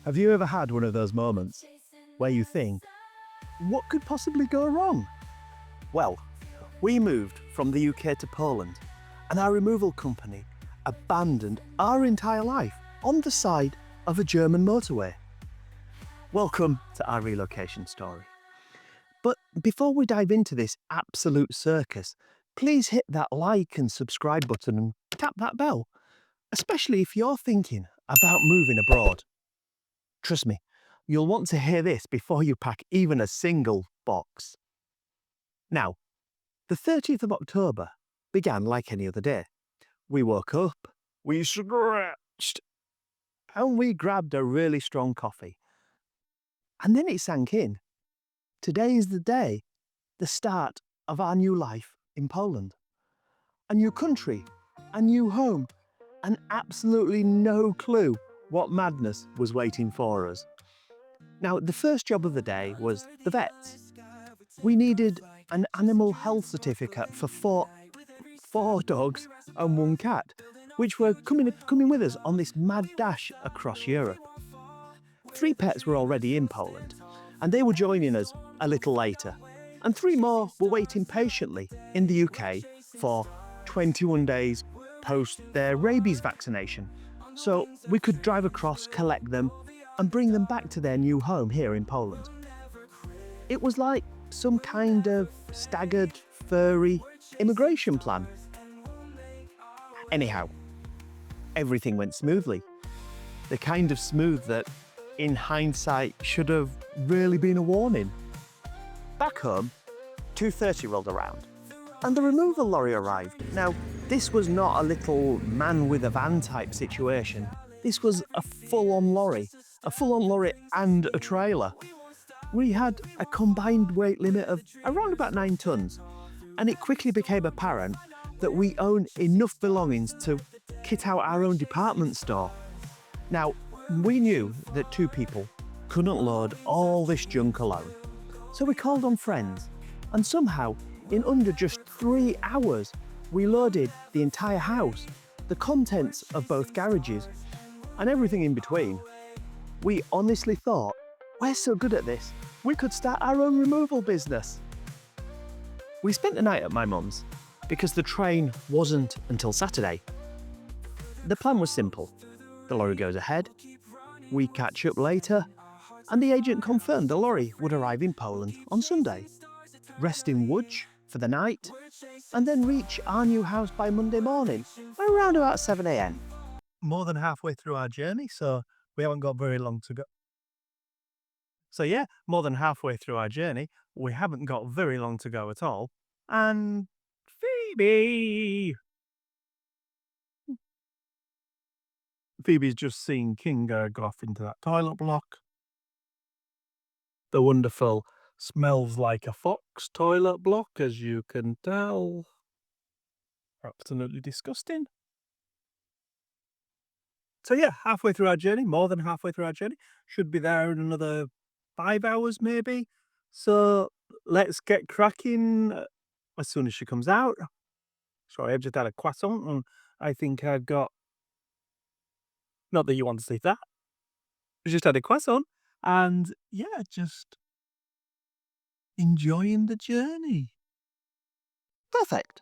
Have you ever had one of those moments where you think, what could possibly go wrong? Well, we moved from the UK to Poland, and our removal company abandoned our entire life on the side of a German motorway. Welcome to our relocation story. But before we dive into this absolute circus, please hit that like and subscribe button and tap that bell, especially if you're thinking about moving abroad. Trust me, you'll want to hear this before you pack even a single box. Now, the 30th of October began like any other day. We woke up, we stretched, and we grabbed a really strong coffee. And then it sank in. Today is the day, the start of our new life in Poland. A new country, a new home, and absolutely no clue what madness was waiting for us. Now, the first job of the day was the vets. We needed an animal health certificate for four dogs and one cat, which were coming with us on this mad dash across Europe. 3 pets were already in Poland, and they were joining us a little later. And 3 more were waiting patiently in the UK for 21 days post their rabies vaccination, so we could drive across, collect them, and bring them back to their new home here in Poland. It was like some kind of staggered, furry immigration plan. Anyhow, everything went smoothly. The kind of smooth that, in hindsight, should have really been a warning. Back home, 2:30 rolled around, and the removal lorry arrived. Now, this was not a little man with a van type situation. This was a full-on lorry and a trailer. We had a combined weight limit of around about 9 tons, and it quickly became apparent that we own enough belongings to kit out our own department store. Now, we knew that 2 people couldn't load all this junk alone, so we called on friends, and somehow, in under just 3 hours, we loaded the entire house, the contents of both garages, and everything in between. We honestly thought, we're so good at this, we could start our own removal business. We spent the night at my mum's because the train wasn't until Saturday. The plan was simple. The lorry goes ahead, we catch up later, and the agent confirmed the lorry would arrive in Poland on Sunday, rest in Łódź for the night, and then reach our new house by Monday morning, around about 7 a.m. More than halfway through our journey, so we haven't got very long to go. More than halfway through our journey, we haven't got very long to go at all. And Phoebe's just seen Kinga go off into that toilet block. The wonderful smells like a fox toilet block, as you can tell. Absolutely disgusting. So halfway through our journey, more than halfway through our journey. Should be there in another 5 hours maybe. So let's get cracking as soon as she comes out. Sorry, I've just had a croissant and I think I've got... Not that you want to see that. I just had a croissant and just enjoying the journey. Perfect.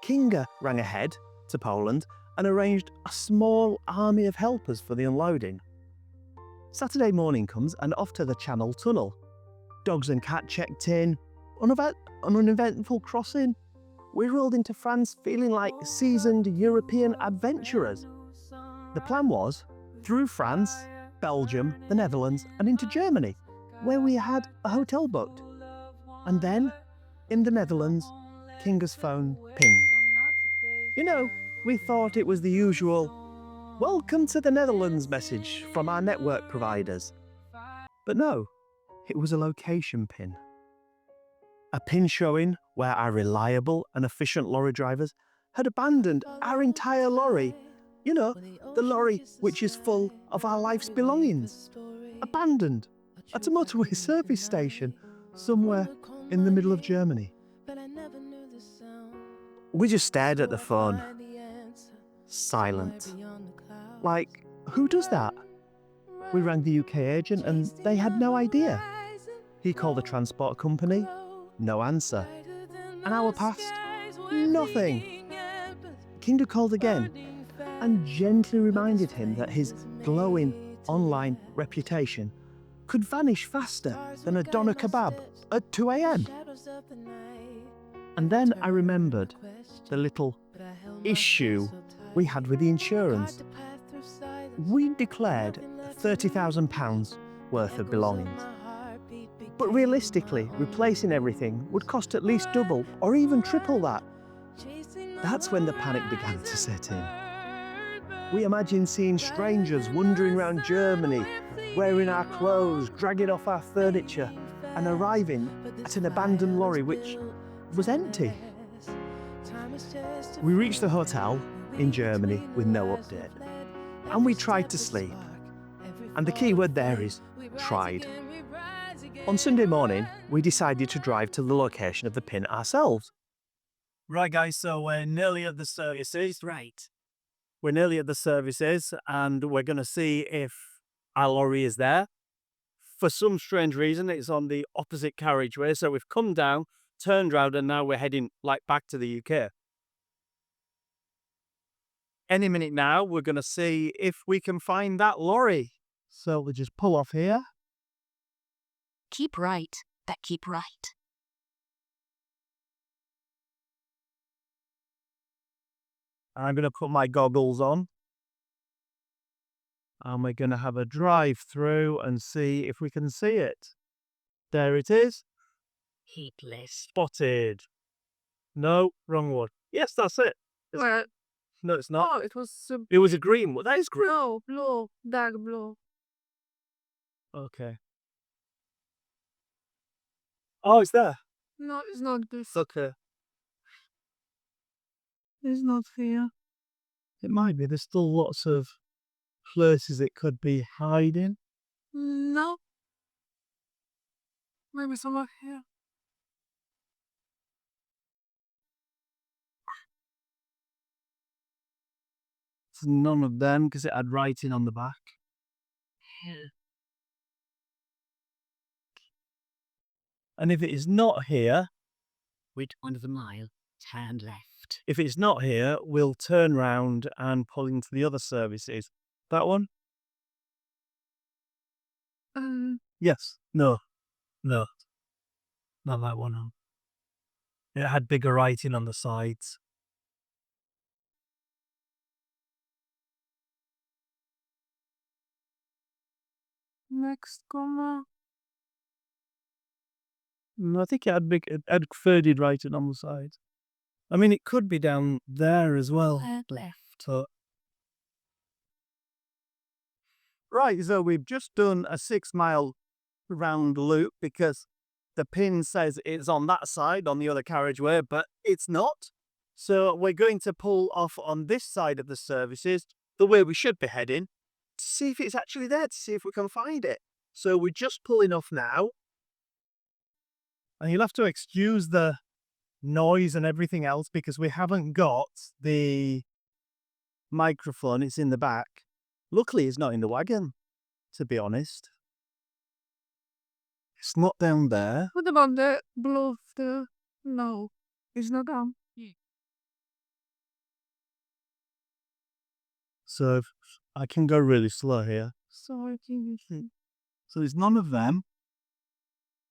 Kinga rang ahead to Poland and arranged a small army of helpers for the unloading. Saturday morning comes and off to the Channel Tunnel. Dogs and cat checked in, an uneventful crossing. We rolled into France feeling like seasoned European adventurers. The plan was through France, Belgium, the Netherlands, and into Germany, where we had a hotel booked. And then, in the Netherlands, Kinga's phone pinged. We thought it was the usual "Welcome to the Netherlands" message from our network providers. But no, it was a location pin. A pin showing where our reliable and efficient lorry drivers had abandoned our entire lorry. The lorry which is full of our life's belongings. Abandoned at a motorway service station somewhere in the middle of Germany. We just stared at the phone, silent. Like, who does that? We rang the UK agent and they had no idea. He called the transport company, no answer. An hour passed, nothing. Kinga called again and gently reminded him that his glowing online reputation could vanish faster than a doner kebab at 2 a.m. And then I remembered the little issue we had with the insurance. We declared £30,000 worth of belongings. But realistically, replacing everything would cost at least double or even triple that. That's when the panic began to set in. We imagined seeing strangers wandering around Germany, wearing our clothes, dragging off our furniture, and arriving at an abandoned lorry which was empty. We reached the hotel in Germany with no update, and we tried to sleep. And the key word there is tried. On Sunday morning, we decided to drive to the location of the pin ourselves. Right, guys, so we're nearly at the services. Right. We're nearly at the services, and we're going to see if our lorry is there. For some strange reason, it's on the opposite carriageway, so we've come down, turned round, and now we're heading back to the UK. Any minute now, we're going to see if we can find that lorry. So we'll just pull off here. Keep right. That keep right. I'm going to put my goggles on. And we're going to have a drive through and see if we can see it. There it is. Heedless. Spotted. No, wrong one. Yes, that's it. Well, No, it's not. oh, it was It was a green one. That is green. no, blue, dark blue. Okay. Oh, it's there. No, it's not this. Okay. It's not here. It might be. There's still lots of places it could be hiding. No. Maybe somewhere here. It's none of them because it had writing on the back. Here. And if it is not here, Wait 1/2 mile. Turn left. if it's not here, we'll turn round and pull into the other services. That one? Yes. No. No. Not that one. It had bigger writing on the sides. Next comma. No, I think it had faded writing on the sides. I mean, it could be down there as well. Turn left. So, right, so we've just done a 6-mile round loop because the pin says it's on that side, on the other carriageway, but it's not. So we're going to pull off on this side of the services, the way we should be heading, to see if it's actually there, to see if we can find it. So we're just pulling off now. And you'll have to excuse the noise and everything else because we haven't got the microphone. It's in the back. Luckily, it's not in the wagon, to be honest. It's not down there. What about the blue there? No, it's not down. So I can go really slow here. So I think it's... So there's none of them.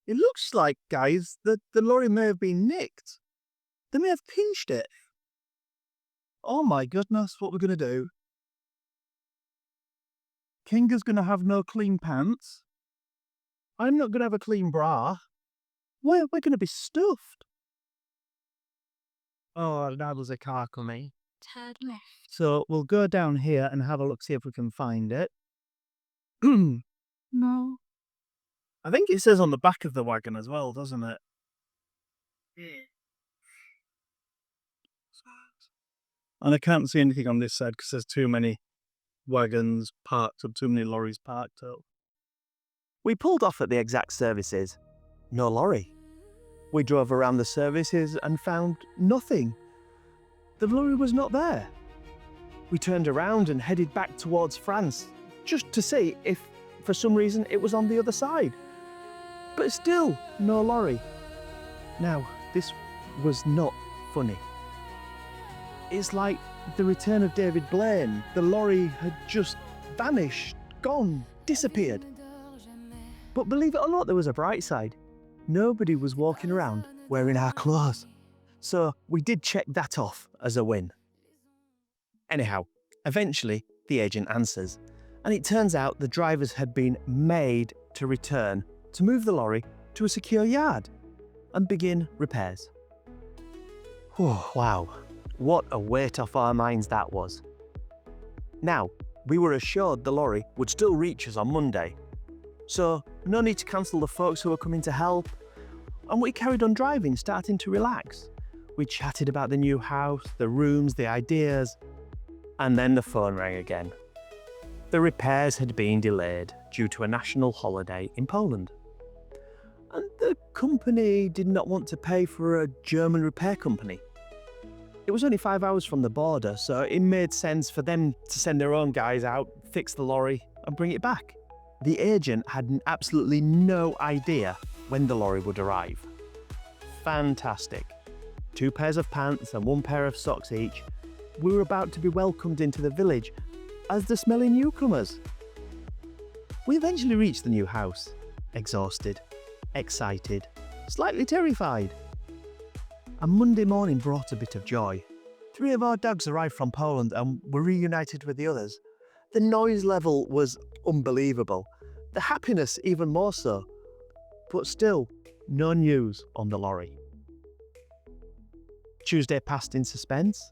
It looks like, guys, that the lorry may have been nicked. They may have pinched it. Oh my goodness, what we're going to do. Kinga's going to have no clean pants. I'm not going to have a clean bra. We're going to be stuffed. Oh, now there's a car coming. Turn left. So we'll go down here and have a look, see if we can find it. No. I think it says on the back of the wagon as well, doesn't it? And I can't see anything on this side because there's too many wagons parked up, too many lorries parked up. We pulled off at the exact services. No lorry. We drove around the services and found nothing. The lorry was not there. We turned around and headed back towards France just to see if for some reason it was on the other side. But still, no lorry. Now, this was not funny. It's like the return of David Blaine. The lorry had just vanished, gone, disappeared. But believe it or not, there was a bright side. Nobody was walking around wearing our clothes. So we did check that off as a win. Anyhow, eventually the agent answers, and it turns out the drivers had been made to return to move the lorry to a secure yard and begin repairs. Oh, wow, what a weight off our minds that was. Now, we were assured the lorry would still reach us on Monday, so no need to cancel the folks who were coming to help, and we carried on driving, starting to relax. We chatted about the new house, the rooms, the ideas, and then the phone rang again. The repairs had been delayed due to a national holiday in Poland. And the company did not want to pay for a German repair company. It was only 5 hours from the border, so it made sense for them to send their own guys out, fix the lorry, and bring it back. The agent had absolutely no idea when the lorry would arrive. Fantastic. 2 pairs of pants and 1 pair of socks each, we were about to be welcomed into the village as the smelly newcomers. We eventually reached the new house, exhausted, excited, slightly terrified. And Monday morning brought a bit of joy. 3 of our dogs arrived from Poland and were reunited with the others. The noise level was unbelievable, the happiness even more so. But still, no news on the lorry. Tuesday passed in suspense,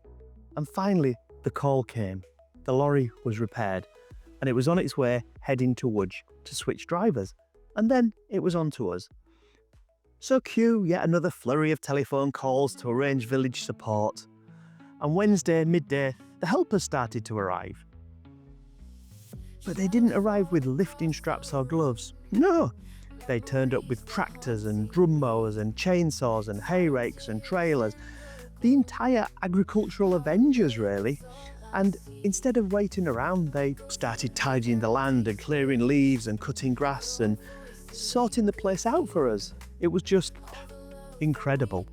and finally the call came. The lorry was repaired, and it was on its way heading to Łódź to switch drivers, and then it was on to us. So cue yet another flurry of telephone calls to arrange village support, and Wednesday midday the helpers started to arrive. But they didn't arrive with lifting straps or gloves. No, they turned up with tractors and drum mowers and chainsaws and hay rakes and trailers. The entire agricultural Avengers, really. And instead of waiting around, they started tidying the land and clearing leaves and cutting grass and sorting the place out for us. It was just incredible.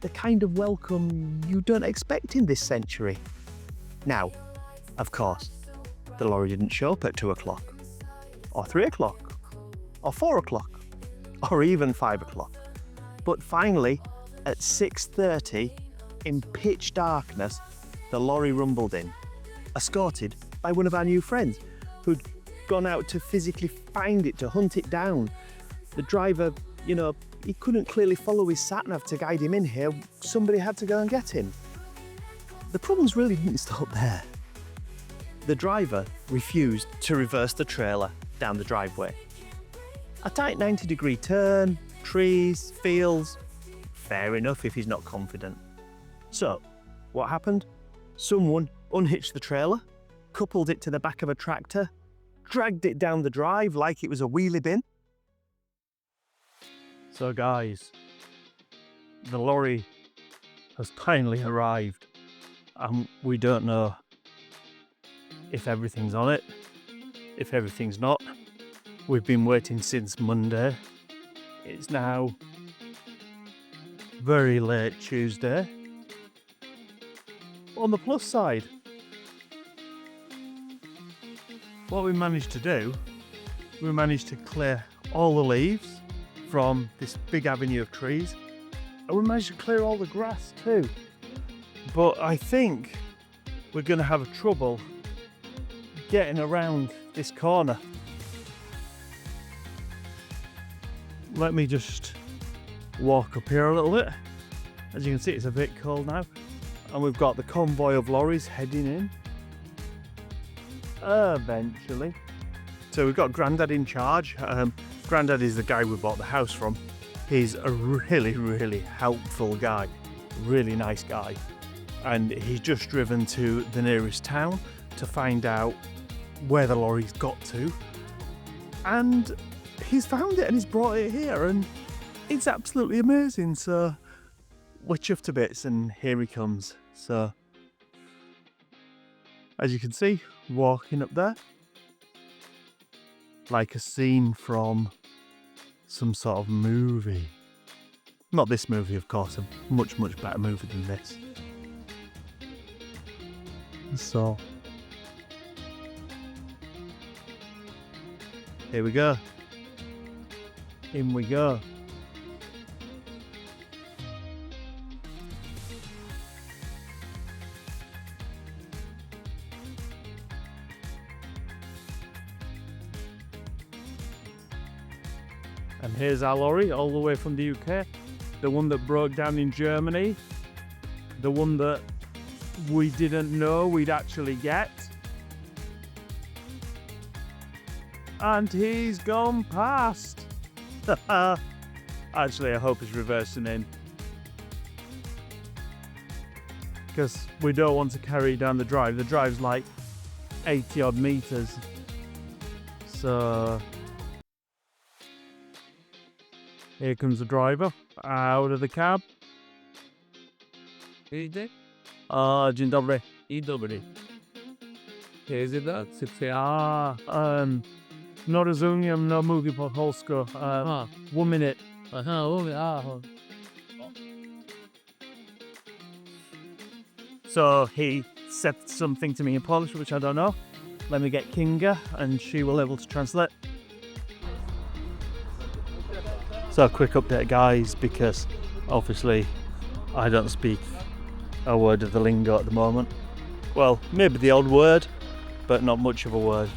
The kind of welcome you don't expect in this century. Now, of course, the lorry didn't show up at 2 o'clock, or 3 o'clock, or 4 o'clock, or even 5 o'clock. But finally, at 6:30, in pitch darkness, the lorry rumbled in, escorted by one of our new friends who'd gone out to physically find it, to hunt it down. The driver, he couldn't clearly follow his sat-nav to guide him in here. Somebody had to go and get him. The problems really didn't stop there. The driver refused to reverse the trailer down the driveway. A tight 90-degree turn, trees, fields. Fair enough if he's not confident. So, what happened? Someone unhitched the trailer, coupled it to the back of a tractor, dragged it down the drive like it was a wheelie bin. So guys, the lorry has finally arrived, and we don't know if everything's on it, if everything's not. We've been waiting since Monday. It's now very late Tuesday. On the plus side, what we managed to do, we managed to clear all the leaves from this big avenue of trees, and we managed to clear all the grass too. But I think we're going to have trouble getting around this corner. Let me just walk up here a little bit. As you can see, it's a bit cold now, and we've got the convoy of lorries heading in eventually. So we've got Grandad in charge. Grandad is the guy we bought the house from. He's a really, really helpful guy, really nice guy. and he's just driven to the nearest town to find out where the lorry's got to, and he's found it and he's brought it here, and it's absolutely amazing. So we're chuffed to bits, and here he comes. So as you can see, walking up there like a scene from some sort of movie. Not this movie, of course, a much better movie than this. So here we go. In we go. And here's our lorry all the way from the UK. The one that broke down in Germany. The one that we didn't know we'd actually get. And he's gone past. Actually, I hope he's reversing in, because we don't want to carry down the drive. The drive's like 80 odd meters. So here comes the driver out of the cab. Idzie? Dzień dobry. I dobry. Jest da? No rozumiem, no mówię po polsku. 1 minute. Aha, mówię, So he said something to me in Polish, which I don't know. Let me get Kinga, and she will be able to translate. So quick update, guys, because obviously I don't speak a word of the lingo at the moment. Well, maybe the odd word, but not much of a word.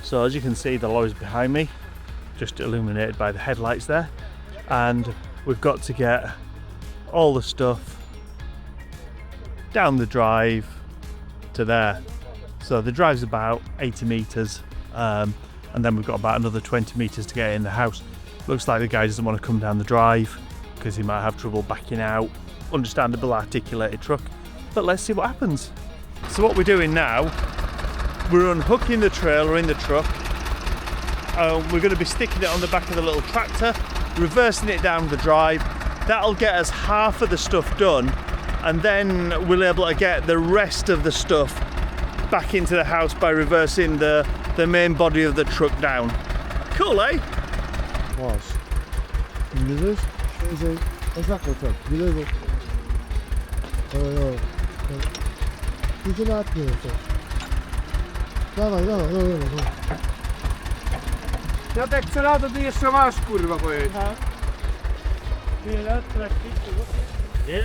So as you can see, the lorry's behind me, just illuminated by the headlights there, and we've got to get all the stuff down the drive to there. So the drive's about 80 meters, and then we've got about another 20 meters to get in the house. Looks like the guy doesn't want to come down the drive because he might have trouble backing out. Understandable, articulated truck, but let's see what happens. So what we're doing now, we're unhooking the trailer in the truck. We're going to be sticking it on the back of the little tractor, reversing it down the drive. That'll get us half of the stuff done, and then we'll be able to get the rest of the stuff back into the house by reversing the main body of the truck down. Cool, eh? Masz. Bierzesz? Zakręt, tak. Bierzesz. Idzie na dnie, to. Dawaj. Piotrek, co lata ty jeszcze masz, kurwa, pojedź. Nie?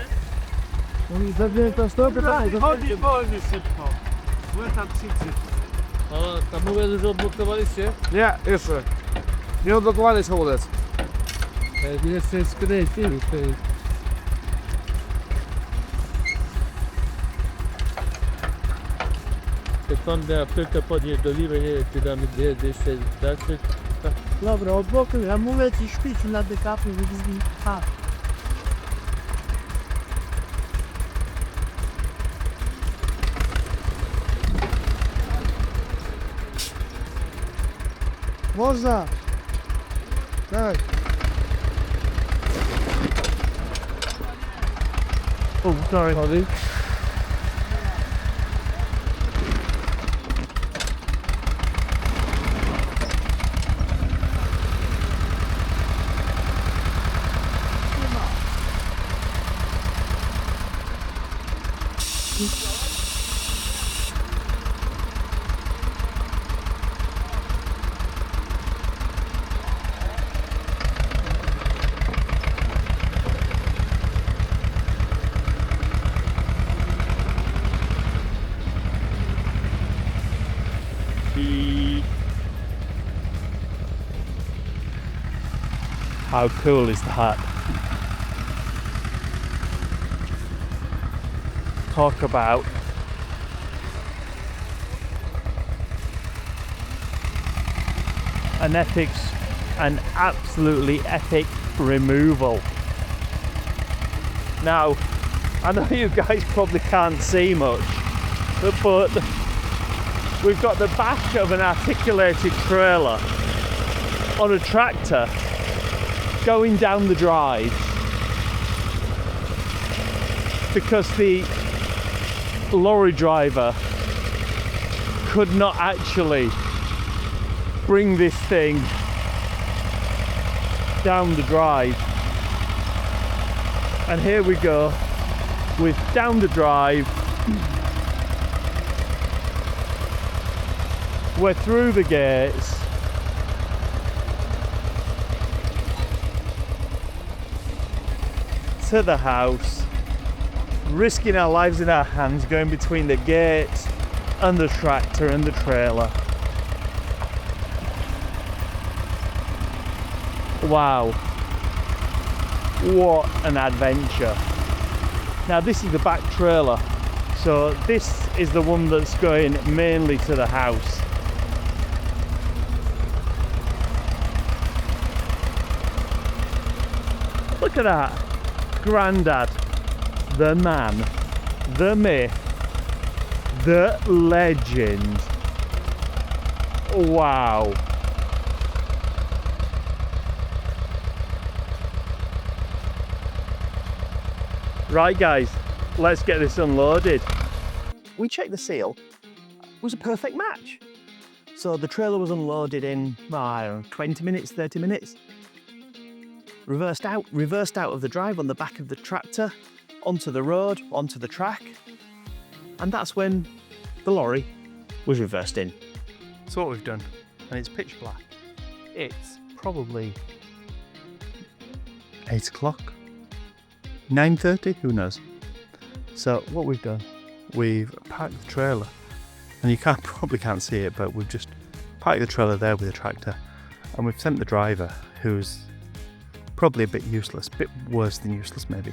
Oni zawzięta stopy, tak? Chodzi szybko. Byłem tam krzyczy. A tam mówię, że odblokowaliście? Nie, jeszcze. Nie odblokowany samolot. Jeszcze jest skryty. Seconda apteka podnieść do lewej, nie, ty damy jeszcze dalszy. Dobra, odblokuj, ja mówię ci śpić na dekapie, żeby Można! Tak. Oh, sorry. Sorry. How cool is that? Talk about an absolutely epic removal. Now, I know you guys probably can't see much, but we've got the back of an articulated trailer on a tractor going down the drive because the lorry driver could not actually bring this thing down the drive. And here we go with down the drive. We're through the gates. To the house, risking our lives in our hands, going between the gates and the tractor and the trailer. Wow, what an adventure. Now this is the back trailer, so this is the one that's going mainly to the house. Look at that. Grandad, the man, the myth, the legend. Wow. Right guys, let's get this unloaded. We checked the seal. It was a perfect match. So the trailer was unloaded in, I don't know, 20 minutes, 30 minutes. Reversed out of the drive on the back of the tractor, onto the road, onto the track. And that's when the lorry was reversed in. So what we've done, and it's pitch black. It's probably 8 o'clock, 9:30, who knows. So what we've done, we've parked the trailer, and you probably can't see it, but we've just parked the trailer there with the tractor, and we've sent the driver, who's probably a bit useless, a bit worse than useless maybe.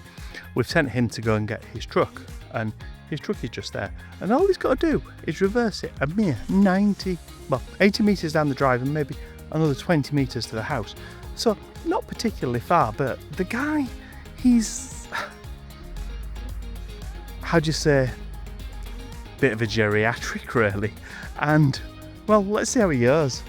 We've sent him to go and get his truck, and his truck is just there. And all he's got to do is reverse it a mere 80 metres down the drive and maybe another 20 metres to the house. So not particularly far, but the guy, he's, how do you say, bit of a geriatric really. And well, let's see how he goes.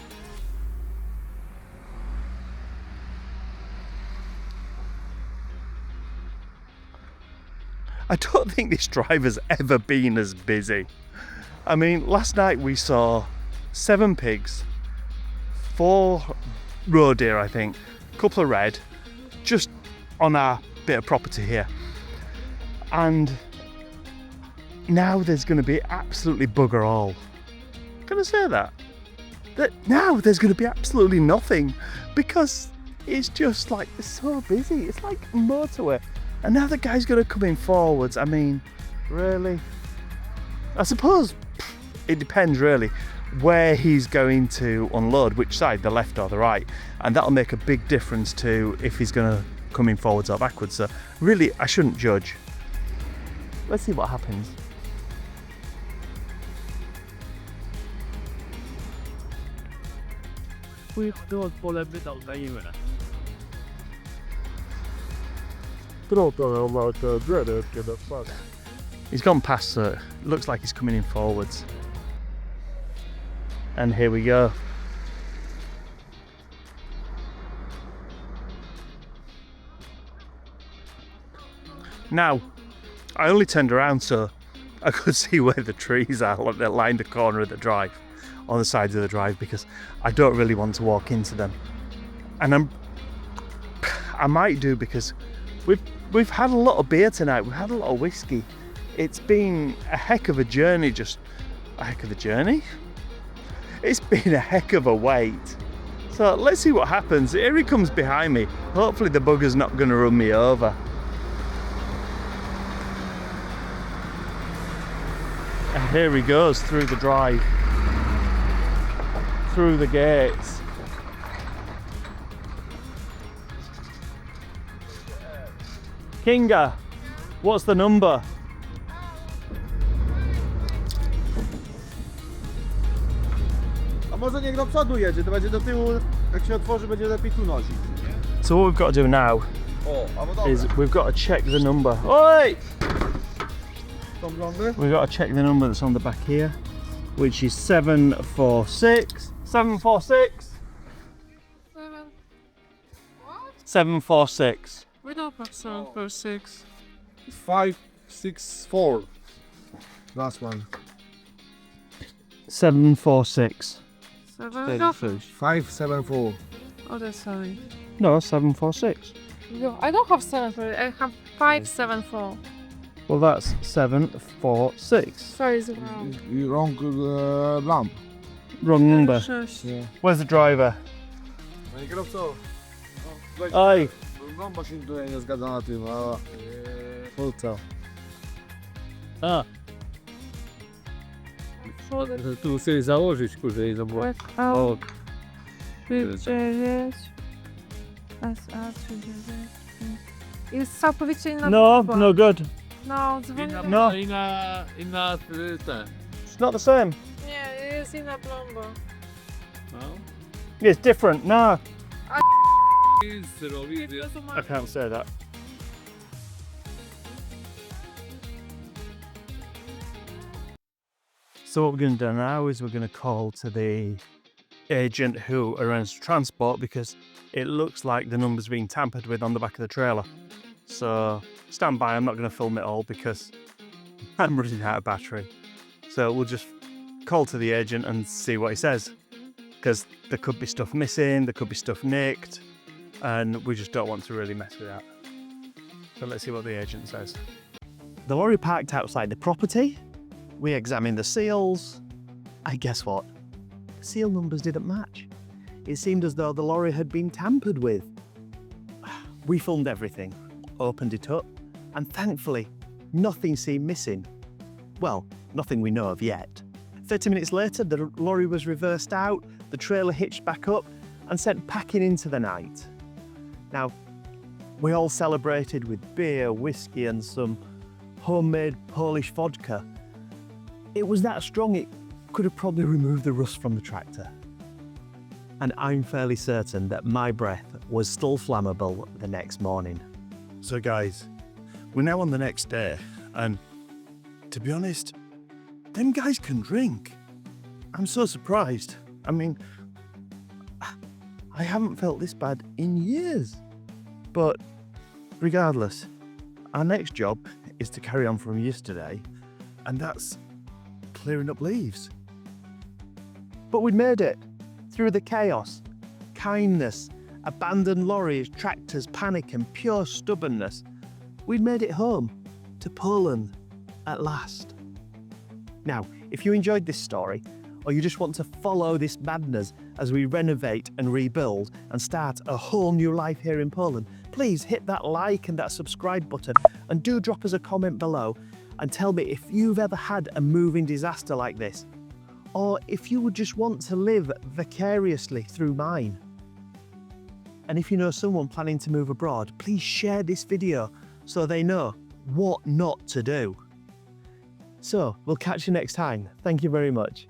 I don't think this driver's ever been as busy. I mean, last night we saw 7 pigs, 4 roe deer, I think, a couple of red, just on our bit of property here. And now there's going to be absolutely bugger all. Can I say that? That now there's going to be absolutely nothing because it's just like, it's so busy. It's like a motorway. And now the guy's going to come in forwards. I mean, really? I suppose it depends really where he's going to unload, which side, the left or the right. And that'll make a big difference to if he's going to come in forwards or backwards. So really, I shouldn't judge. Let's see what happens. He's gone past, so it looks like he's coming in forwards. And here we go. Now, I only turned around so I could see where the trees are that line the corner of the drive, on the sides of the drive, because I don't really want to walk into them. And I might do, because we've had a lot of beer tonight, we've had a lot of whiskey. It's been a heck of a journey, just a heck of a journey. It's been a heck of a wait. So let's see what happens. Here he comes behind me. Hopefully the bugger's not going to run me over. And here he goes through the drive, through the gates. Kinga, what's the number? A może niech do przodu jedzie, to będzie do tyłu, jak się otworzy, będzie lepiej tu nosić. So what we've got to do now O, a no dobra. is we've got to check the number. Oi! We've got to check the number that's on the back here, which is 746. 746. 746. We don't have 746. 564. Last one. 746. 574. Oh, that's sorry. No, 746. No, I don't have 7 I have 574. Well, that's 746. Sorry, it's wrong. You wrong lamp. Wrong number. Shush. Where's the driver? Panie kierowco. Oj. Bomba się tutaj nie zgadza na tym, a... Polca. A, tu sobie założyć, kurde, i zobacz. Wait, O, 9. SA 39. Jest całkowicie inna No, bomba. no good. No, dzwonię. No. inna te. It's not the same. Nie, jest inna bomba. No. It's different. No. Robi, I can't say that. So what we're going to do now is we're going to call to the agent who arranged transport, because it looks like the number's been tampered with on the back of the trailer. So stand by, I'm not going to film it all because I'm running out of battery. So we'll just call to the agent and see what he says, because there could be stuff missing, there could be stuff nicked, and we just don't want to really mess with that. So let's see what the agent says. The lorry parked outside the property. We examined the seals, and guess what? The seal numbers didn't match. It seemed as though the lorry had been tampered with. We filmed everything, opened it up, and thankfully, nothing seemed missing. Well, nothing we know of yet. 30 minutes later, the lorry was reversed out, the trailer hitched back up, and sent packing into the night. Now, we all celebrated with beer, whiskey, and some homemade Polish vodka. It was that strong it could have probably removed the rust from the tractor. And I'm fairly certain that my breath was still flammable the next morning. So guys, we're now on the next day, and to be honest, them guys can drink. I'm so surprised. I mean, I haven't felt this bad in years. But regardless, our next job is to carry on from yesterday, and that's clearing up leaves. But we'd made it through the chaos, kindness, abandoned lorries, tractors, panic, and pure stubbornness. We'd made it home to Poland at last. Now, if you enjoyed this story, or you just want to follow this madness as we renovate and rebuild and start a whole new life here in Poland, please hit that like and that subscribe button, and do drop us a comment below and tell me if you've ever had a moving disaster like this, or if you would just want to live vicariously through mine. And if you know someone planning to move abroad, please share this video so they know what not to do. So, we'll catch you next time. Thank you very much.